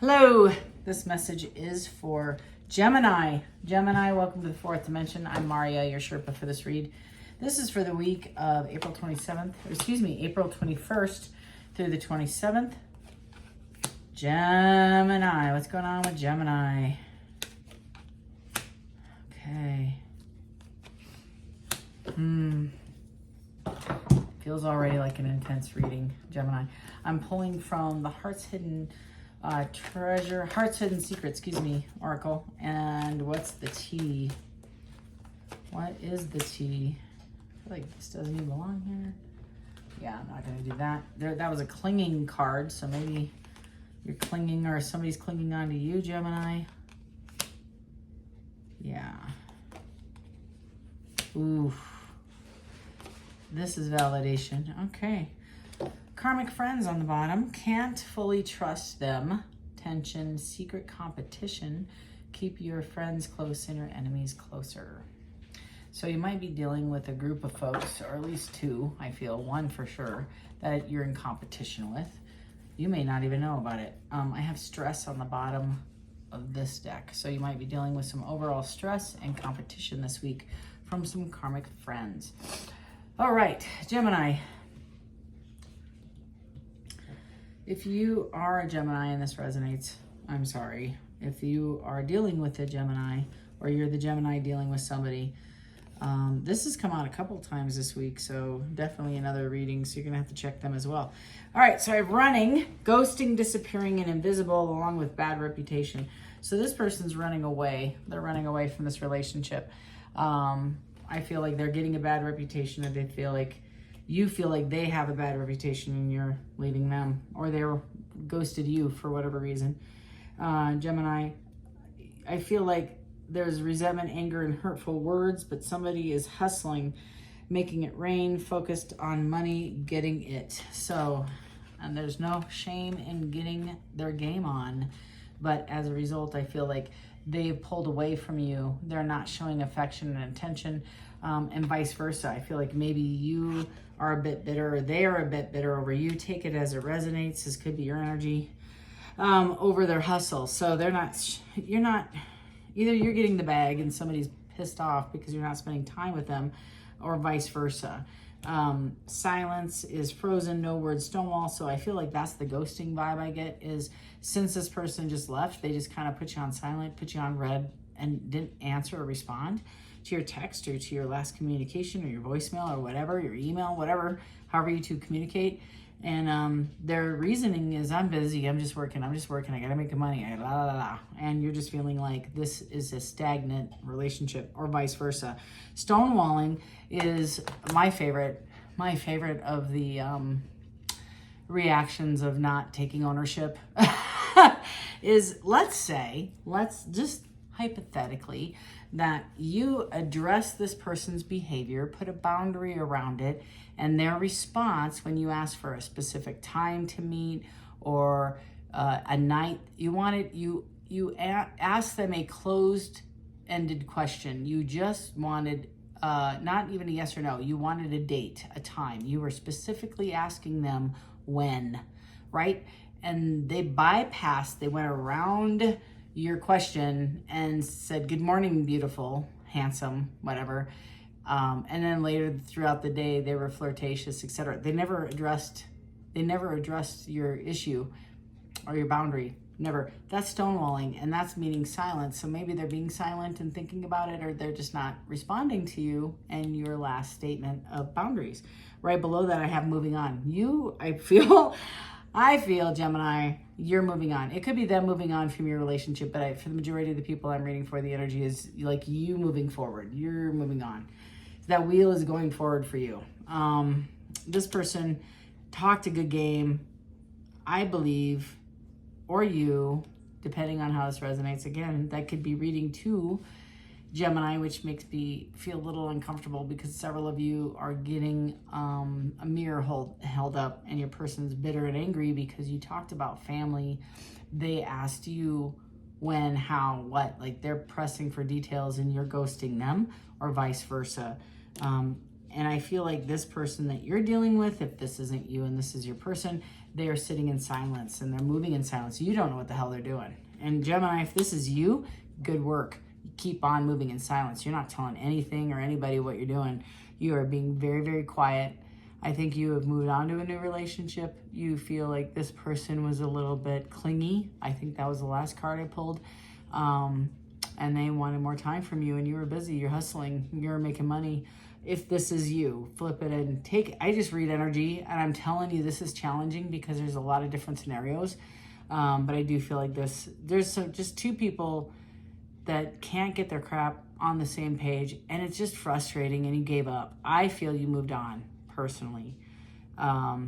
Hello, this message is for Gemini. Gemini, welcome to the fourth dimension. I'm Maria, your Sherpa for this read. This is for the week of April 21st through the 27th. Gemini, what's going on with Gemini? Okay. Feels already like an intense reading, Gemini. I'm pulling from the Heart's Hidden Secret, Oracle. And what's the T? What is the T? I feel like this doesn't even belong here. Yeah, I'm not going to do that. That was a clinging card, so maybe you're clinging or somebody's clinging onto you, Gemini. Yeah. Oof. This is validation. Okay. Karmic friends on the bottom. Can't fully trust them. Tension, secret competition. Keep your friends close and your enemies closer. So you might be dealing with a group of folks, or at least two, I feel, one for sure, that you're in competition with. You may not even know about it. I have stress on the bottom of this deck. So you might be dealing with some overall stress and competition this week from some karmic friends. All right, Gemini. If you are a Gemini and this resonates, I'm sorry. If you are dealing with a Gemini or you're the Gemini dealing with somebody, this has come out a couple times this week, so definitely another reading, so you're going to have to check them as well. All right, so I have running, ghosting, disappearing, and invisible, along with bad reputation. So this person's running away. They're running away from this relationship. I feel like they're getting a bad reputation, or they feel like you feel like they have a bad reputation and you're leaving them, or they're ghosted you for whatever reason. Gemini, I feel like there's resentment, anger, and hurtful words, but somebody is hustling, making it rain, focused on money, getting it. So, and there's no shame in getting their game on, but as a result, I feel like they've pulled away from you. They're not showing affection and attention, and vice versa. I feel like maybe you are a bit bitter, or they are a bit bitter over you. Take it as it resonates. This could be your energy over their hustle. So they're not, either you're getting the bag and somebody's pissed off because you're not spending time with them, or vice versa. Silence is frozen, no words, stonewall. So I feel like that's the ghosting vibe I get, is since this person just left, they just kind of put you on silent, put you on red, and didn't answer or respond to your text or to your last communication or your voicemail or whatever, your email, whatever, however you two communicate. And their reasoning is, I'm busy, I'm just working, I gotta make the money, and you're just feeling like this is a stagnant relationship, or vice versa. Stonewalling is my favorite of the reactions of not taking ownership. Is, let's just hypothetically that you address this person's behavior, put a boundary around it, and their response when you ask for a specific time to meet or a night, you ask them a closed-ended question. You just wanted not even a yes or no. You wanted a date, a time. You were specifically asking them when, right? And they went around your question and said, good morning, beautiful, handsome, whatever. And then later throughout the day, they were flirtatious, etc. They never addressed your issue or your boundary. Never. That's stonewalling, and that's meaning silence. So maybe they're being silent and thinking about it, or they're just not responding to you and your last statement of boundaries. Right below that, I have moving on. I feel, Gemini, you're moving on. It could be them moving on from your relationship, but for the majority of the people I'm reading for, the energy is like you moving forward. You're moving on. That wheel is going forward for you. This person talked a good game, I believe, or you, depending on how this resonates. Again, that could be reading to Gemini, which makes me feel a little uncomfortable because several of you are getting a mirror held up, and your person's bitter and angry because you talked about family. They asked you when, how, what, like they're pressing for details and you're ghosting them, or vice versa. And I feel like this person that you're dealing with, if this isn't you and this is your person, they are sitting in silence and they're moving in silence. You don't know what the hell they're doing. And Gemini, if this is you, good work. Keep on moving in silence. You're not telling anything or anybody what you're doing. You are being very, very quiet. I think you have moved on to a new relationship. You feel like this person was a little bit clingy. I think that was the last card I pulled. And they wanted more time from you, and you were busy. You're hustling. You're making money. If this is you, flip it and take it. I just read energy, and I'm telling you this is challenging because there's a lot of different scenarios. But I do feel like there's just two people that can't get their crap on the same page, and it's just frustrating, and you gave up. I feel you moved on, personally. I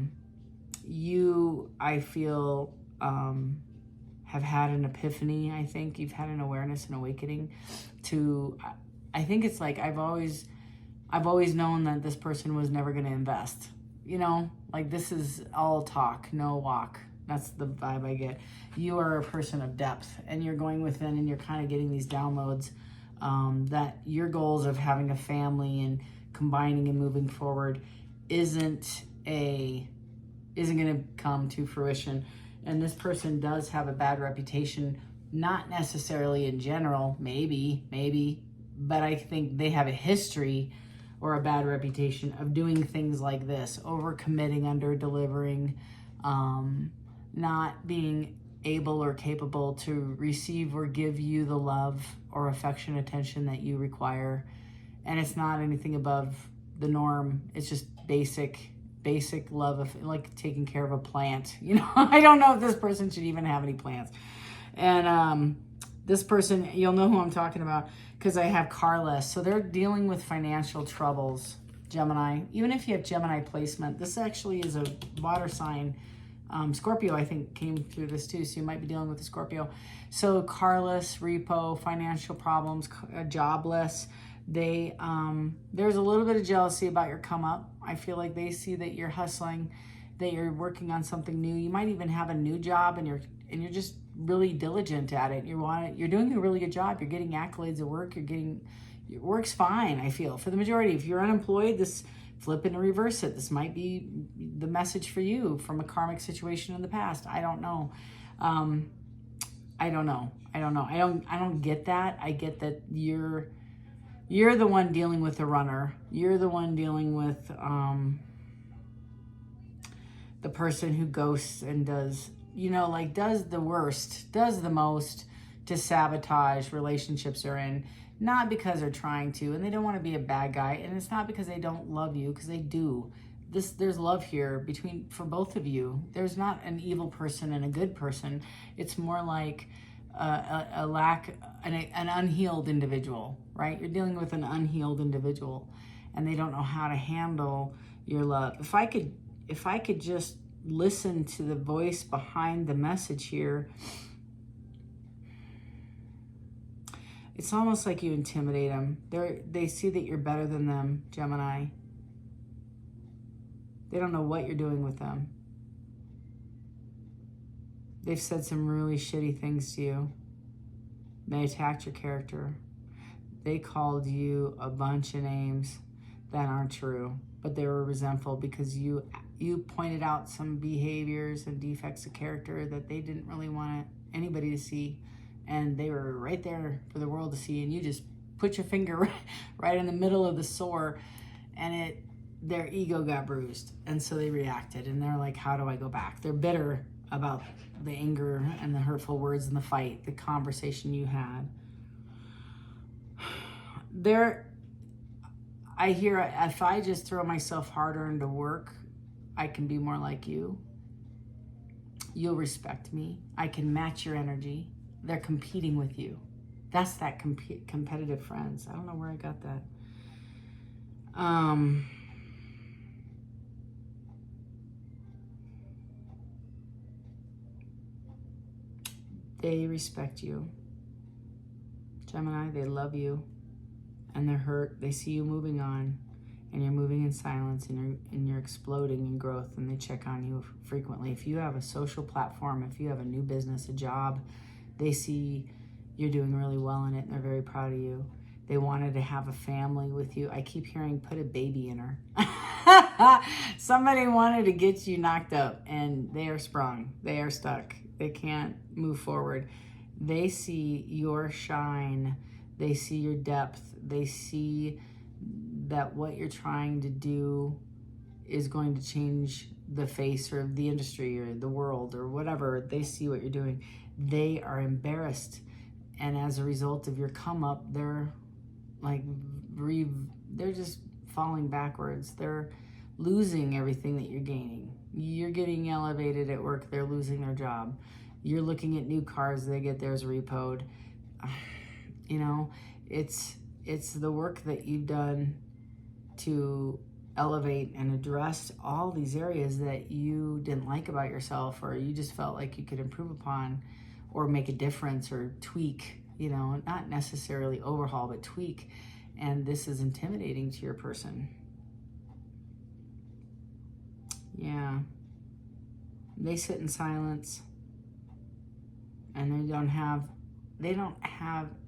feel, have had an epiphany. I think you've had an awareness and awakening to, I think it's like, I've always known that this person was never going to invest, you know, like this is all talk, no walk. That's the vibe I get. You are a person of depth, and you're going within, and you're kind of getting these downloads that your goals of having a family and combining and moving forward isn't going to come to fruition. And this person does have a bad reputation, not necessarily in general, maybe, but I think they have a history or a bad reputation of doing things like this, overcommitting, under-delivering, not being able or capable to receive or give you the love or affection, attention that you require. And it's not anything above the norm. It's just basic love of, like, taking care of a plant. You know, I don't know if this person should even have any plants. And this person, you'll know who I'm talking about because I have carless. So they're dealing with financial troubles, Gemini. Even if you have Gemini placement, this actually is a water sign. Scorpio, I think, came through this too, so you might be dealing with a Scorpio. So carless, repo, financial problems, jobless. There's a little bit of jealousy about your come up. I feel like they see that you're hustling, that you're working on something new. You might even have a new job, and you're just really diligent at it. You're doing a really good job. You're getting accolades at work. Your work's fine, I feel. For the majority, if you're unemployed, this flip and reverse it. This might be the message for you from a karmic situation in the past. I don't know. I don't get that. I get that you're the one dealing with the runner. You're the one dealing with the person who ghosts and does the worst, does the most to sabotage relationships they're in. Not because they're trying to, and they don't want to be a bad guy, and it's not because they don't love you, because they do. There's love here for both of you. There's not an evil person and a good person. It's more like an unhealed individual, right? You're dealing with an unhealed individual, and they don't know how to handle your love. If I could just listen to the voice behind the message here, it's almost like you intimidate them. They see that you're better than them, Gemini. They don't know what you're doing with them. They've said some really shitty things to you. They attacked your character. They called you a bunch of names that aren't true, but they were resentful because you pointed out some behaviors and defects of character that they didn't really want anybody to see. And they were right there for the world to see, and you just put your finger right in the middle of the sore, and their ego got bruised. And so they reacted, and they're like, how do I go back? They're bitter about the anger and the hurtful words and the fight, the conversation you had. I hear, if I just throw myself harder into work, I can be more like you. You'll respect me. I can match your energy. They're competing with you. That's that competitive friends. I don't know where I got that. They respect you. Gemini, they love you. And they're hurt. They see you moving on. And you're moving in silence, and you're exploding in growth, and they check on you frequently. If you have a social platform, if you have a new business, a job, they see you're doing really well in it, and they're very proud of you. They wanted to have a family with you. I keep hearing, put a baby in her. Somebody wanted to get you knocked up and they are sprung. They are stuck. They can't move forward. They see your shine. They see your depth. They see that what you're trying to do is going to change the face or the industry or the world or whatever. They see what you're doing. They are embarrassed. And as a result of your come up, they're like, they're just falling backwards. They're losing everything that you're gaining. You're getting elevated at work. They're losing their job. You're looking at new cars. They get theirs repoed. You know, it's the work that you've done to elevate and address all these areas that you didn't like about yourself, or you just felt like you could improve upon or make a difference or tweak, you know, not necessarily overhaul, but tweak. And this is intimidating to your person. Yeah. They sit in silence and they don't have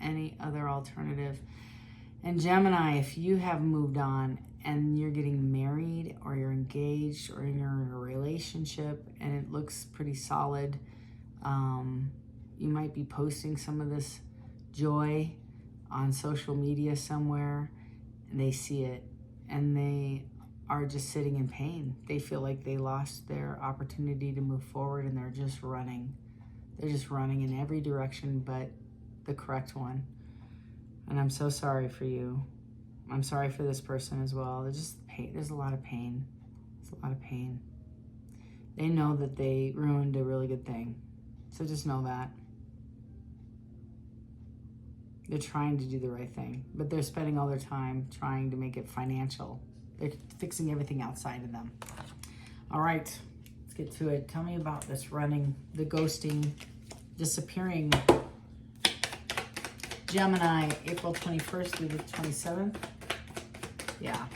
any other alternative. And Gemini, if you have moved on and you're getting married or you're engaged or you're in a relationship and it looks pretty solid, you might be posting some of this joy on social media somewhere, and they see it and they are just sitting in pain. They feel like they lost their opportunity to move forward and they're just running. They're just running in every direction but the correct one. And I'm so sorry for you. I'm sorry for this person as well. There's just pain. There's a lot of pain. There's a lot of pain. They know that they ruined a really good thing. So just know that. They're trying to do the right thing, but they're spending all their time trying to make it financial. They're fixing everything outside of them. All right, let's get to it. Tell me about this running, the ghosting, disappearing. Gemini, April 21st through the 27th. Yeah.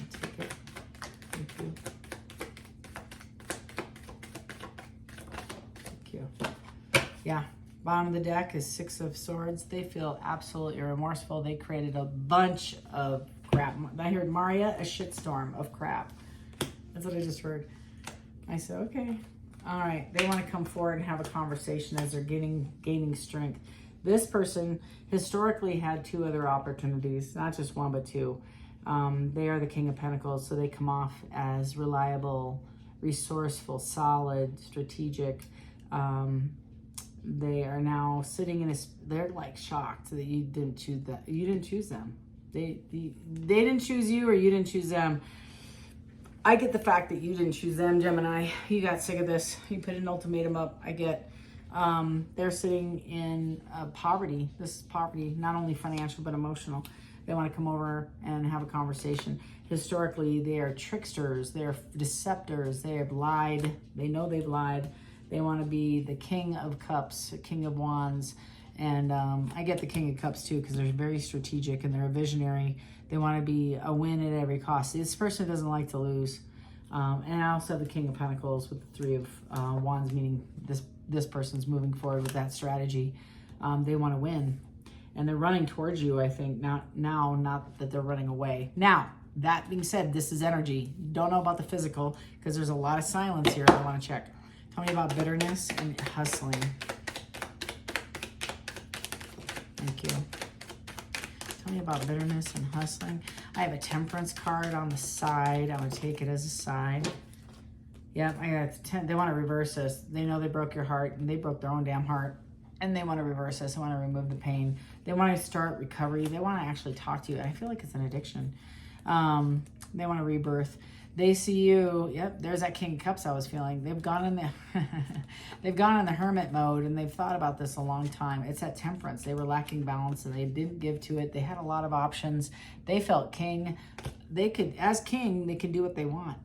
Take it. Thank you. Thank you. Yeah. Bottom of the deck is Six of Swords. They feel absolutely remorseful. They created a bunch of crap. I heard Maria, a shitstorm of crap. That's what I just heard. I said, okay. All right. They want to come forward and have a conversation as they're gaining strength. This person historically had two other opportunities, not just one, but two. They are the King of Pentacles, so they come off as reliable, resourceful, solid, strategic. They are now sitting in they're like shocked that you didn't choose that. You didn't choose them. They didn't choose you, or you didn't choose them. I get the fact that you didn't choose them, Gemini. You got sick of this. You put an ultimatum up. I get. They're sitting in poverty. This is poverty, not only financial, but emotional. They want to come over and have a conversation. Historically, they are tricksters. They're deceptors. They have lied. They know they've lied. They want to be the King of Cups, King of Wands. And I get the King of Cups too, because they're very strategic and they're a visionary. They want to be a win at every cost. This person doesn't like to lose. And I also have the King of Pentacles with the Three of Wands, meaning this person's moving forward with that strategy. They want to win. And they're running towards you, I think, not that they're running away. Now, that being said, this is energy. Don't know about the physical, because there's a lot of silence here I want to check. Tell me about bitterness and hustling. Thank you. Tell me about bitterness and hustling. I have a Temperance card on the side. I'm going to take it as a side. Yep, I got they want to reverse this. They know they broke your heart, and they broke their own damn heart. And they want to reverse this. They want to remove the pain. They want to start recovery. They want to actually talk to you. I feel like it's an addiction. They want to rebirth. They see you. Yep, there's that King of Cups I was feeling. They've gone in the they've gone in the hermit mode, and they've thought about this a long time. It's that Temperance. They were lacking balance, and they didn't give to it. They had a lot of options. They felt king. They could, as king, they can do what they want.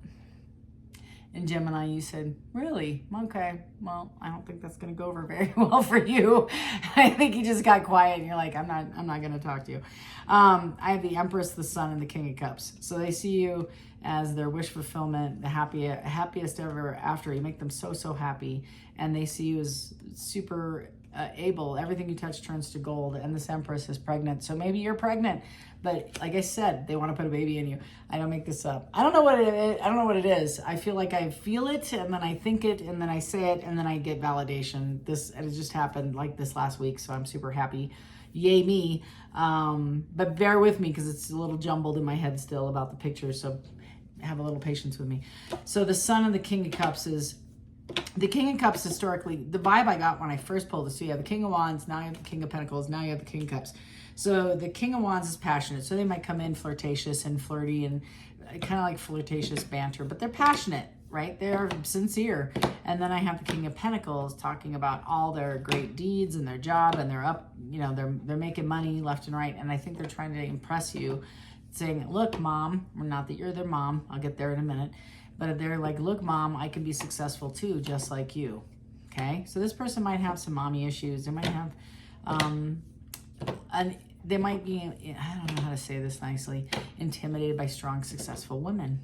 And Gemini, you said, really? Okay, well, I don't think that's going to go over very well for you. I think you just got quiet and you're like, I'm not going to talk to you. I have the Empress, the Sun, and the King of Cups. So they see you as their wish fulfillment, the happiest ever after. You make them so, so happy. And they see you as super able. Everything you touch turns to gold, and this Empress is pregnant. So maybe you're pregnant, but like I said, they want to put a baby in you. I don't make this up. I don't know what it is. I don't know what it is. I feel like I feel it, and then I think it, and then I say it, and then I get validation. It just happened like this last week, so I'm super happy. Yay me. But bear with me because it's a little jumbled in my head still about the picture, so have a little patience with me. So the Sun and the King of Cups is... The King of Cups, historically, the vibe I got when I first pulled this, so you have the King of Wands, now you have the King of Pentacles, now you have the King of Cups. So the King of Wands is passionate, so they might come in flirtatious and flirty and kind of like flirtatious banter, but they're passionate, right? They're sincere. And then I have the King of Pentacles talking about all their great deeds and their job, and they're up, you know, they're making money left and right, and I think they're trying to impress you, saying, look, Mom, not that you're their mom, I'll get there in a minute, but they're like, look, Mom, I can be successful too, just like you. Okay? So this person might have some mommy issues. They might have, they might be, I don't know how to say this nicely, intimidated by strong, successful women.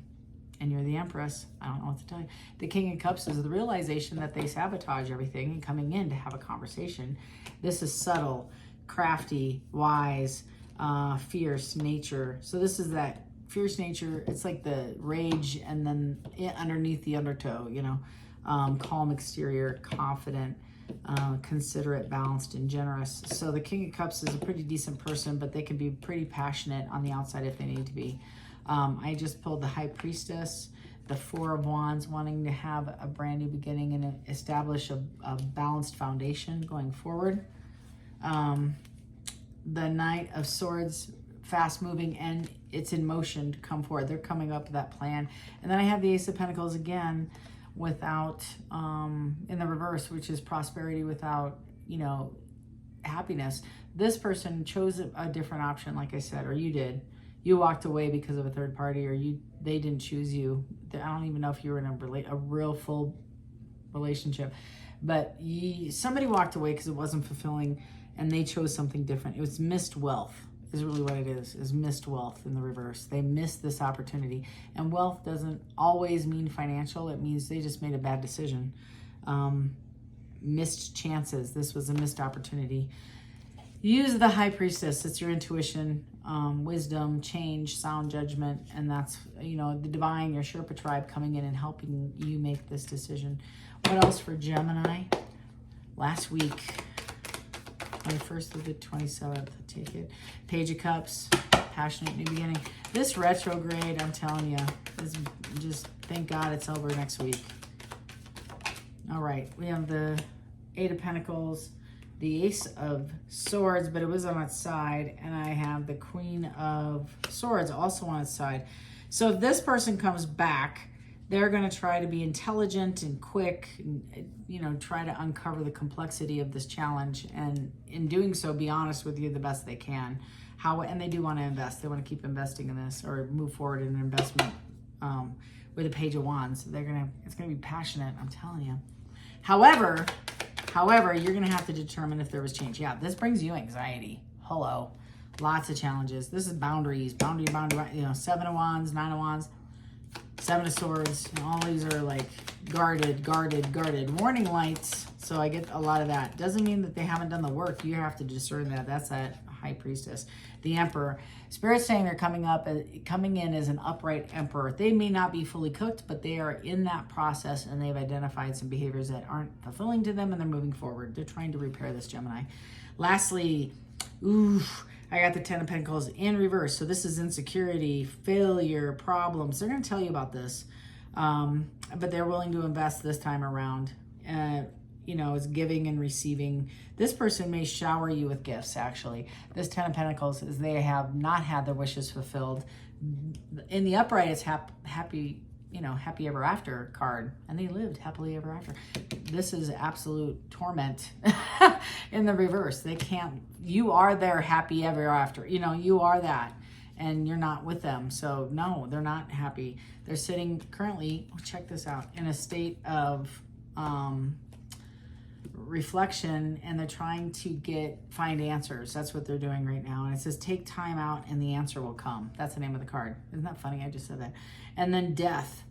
And you're the Empress. I don't know what to tell you. The King of Cups is the realization that they sabotage everything and coming in to have a conversation. This is subtle, crafty, wise, fierce nature. So this is that fierce nature. It's like the rage, and then underneath the undertow, you know, calm exterior, confident, considerate, balanced, and generous. So the King of Cups is a pretty decent person, but they can be pretty passionate on the outside if they need to be. I just pulled the High Priestess, the Four of Wands, wanting to have a brand new beginning and establish a balanced foundation going forward. The Knight of Swords, fast moving, and it's in motion to come forward. They're coming up with that plan. And then I have the Ace of Pentacles again without, in the reverse, which is prosperity without, you know, happiness. This person chose a different option, like I said, or you did. You walked away because of a third party, or they didn't choose you. I don't even know if you were in a real full relationship, but somebody walked away because it wasn't fulfilling, and they chose something different. It was missed wealth. Is really what it is missed wealth in the reverse. They missed this opportunity. And wealth doesn't always mean financial. It means they just made a bad decision. Missed chances. This was a missed opportunity. Use the High Priestess. It's your intuition, wisdom, change, sound judgment. And that's, you know, the divine, your Sherpa tribe coming in and helping you make this decision. What else for Gemini? Last week, 21st to the 27th, take it. Page of Cups, passionate new beginning. This retrograde, I'm telling you, is just, thank God it's over next week. All right, we have the Eight of Pentacles, the Ace of Swords, but it was on its side, and I have the Queen of Swords also on its side. So if this person comes back, they're going to try to be intelligent and quick, and, you know, try to uncover the complexity of this challenge, and in doing so, be honest with you the best they can. And they do want to invest. They want to keep investing in this or move forward in an investment with a Page of Wands. It's going to be passionate, I'm telling you. However, you're going to have to determine if there was change. Yeah, this brings you anxiety. Hello. Lots of challenges. This is boundaries. Boundary, you know, 7 of Wands, 9 of Wands. 7 of Swords, and all these are like guarded. Warning lights, so I get a lot of that. Doesn't mean that they haven't done the work. You have to discern that. That's that High Priestess. The Emperor. Spirit's saying they're coming in as an upright Emperor. They may not be fully cooked, but they are in that process, and they've identified some behaviors that aren't fulfilling to them, and they're moving forward. They're trying to repair this, Gemini. Lastly, I got the Ten of Pentacles in reverse. So this is insecurity, failure, problems. They're going to tell you about this. But they're willing to invest this time around. You know, it's giving and receiving. This person may shower you with gifts, actually. This Ten of Pentacles is they have not had their wishes fulfilled. In the upright, it's happy, you know, happy ever after card. And they lived happily ever after. This is absolute torment in the reverse. They can't, you are their happy ever after. You know, you are that. And you're not with them. So no, they're not happy. They're sitting currently, check this out, in a state of reflection, and they're trying to find answers. That's what they're doing right now. And it says, take time out and the answer will come. That's the name of the card. Isn't that funny? I just said that. And then death.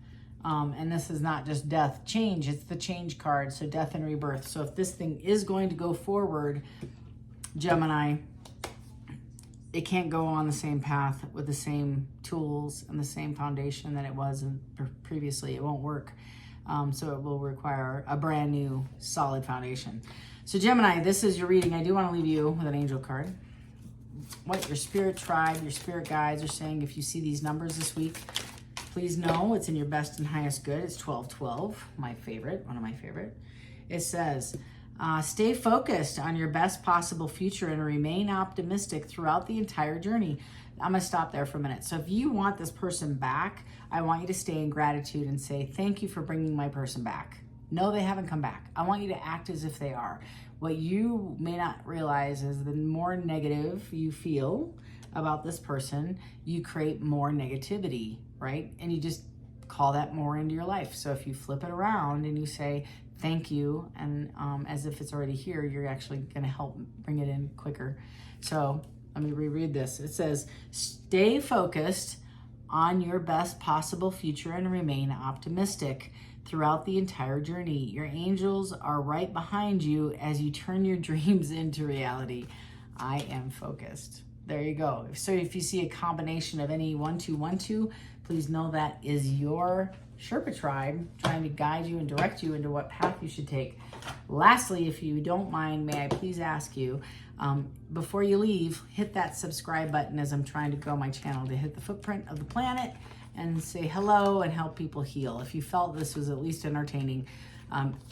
And this is not just death, change, it's the change card. So death and rebirth. So if this thing is going to go forward, Gemini, it can't go on the same path with the same tools and the same foundation that it was previously. It won't work. So it will require a brand new solid foundation. So Gemini, this is your reading. I do want to leave you with an angel card. What your spirit tribe, your spirit guides are saying, if you see these numbers this week, please know it's in your best and highest good. It's 1212, my favorite, one of my favorite. It says, stay focused on your best possible future and remain optimistic throughout the entire journey. I'm going to stop there for a minute. So if you want this person back, I want you to stay in gratitude and say, thank you for bringing my person back. No, they haven't come back. I want you to act as if they are. What you may not realize is the more negative you feel about this person, you create more negativity, right? And you just call that more into your life. So if you flip it around and you say, thank you, and as if it's already here, you're actually going to help bring it in quicker. So let me reread this. It says, stay focused on your best possible future and remain optimistic throughout the entire journey. Your angels are right behind you as you turn your dreams into reality. I am focused. There you go. So if you see a combination of any 1212, please know that is your Sherpa tribe trying to guide you and direct you into what path you should take. Lastly, if you don't mind, may I please ask you, before you leave, hit that subscribe button as I'm trying to grow my channel to hit the footprint of the planet and say hello and help people heal. If you felt this was at least entertaining,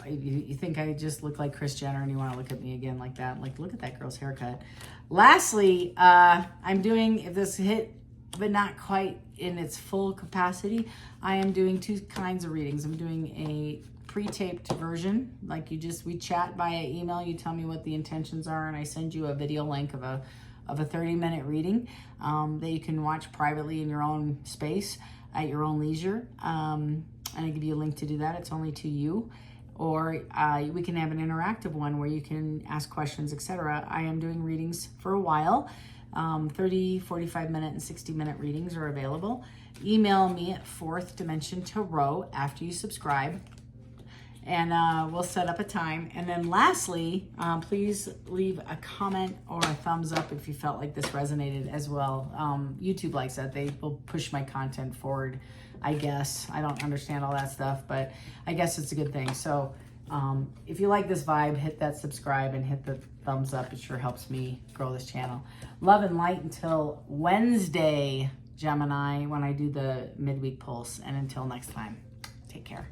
you think I just look like Kris Jenner and you want to look at me again like that, like look at that girl's haircut. Lastly, I'm doing, if this hit but not quite in its full capacity, I am doing two kinds of readings. I'm doing a pre-taped version, like we chat via email, you tell me what the intentions are, and I send you a video link of a 30-minute reading that you can watch privately in your own space at your own leisure. And I give you a link to do that. It's only to you. Or we can have an interactive one where you can ask questions, etc. I am doing readings for a while. 30, 45-minute, and 60-minute readings are available. Email me at 4th Dimension Tarot after you subscribe, and we'll set up a time. And then lastly, please leave a comment or a thumbs up if you felt like this resonated as well. YouTube likes that. They will push my content forward, I guess. I don't understand all that stuff, but I guess it's a good thing. So if you like this vibe, hit that subscribe and hit the thumbs up. It sure helps me grow this channel. Love and light until Wednesday, Gemini, when I do the midweek pulse. And until next time, take care.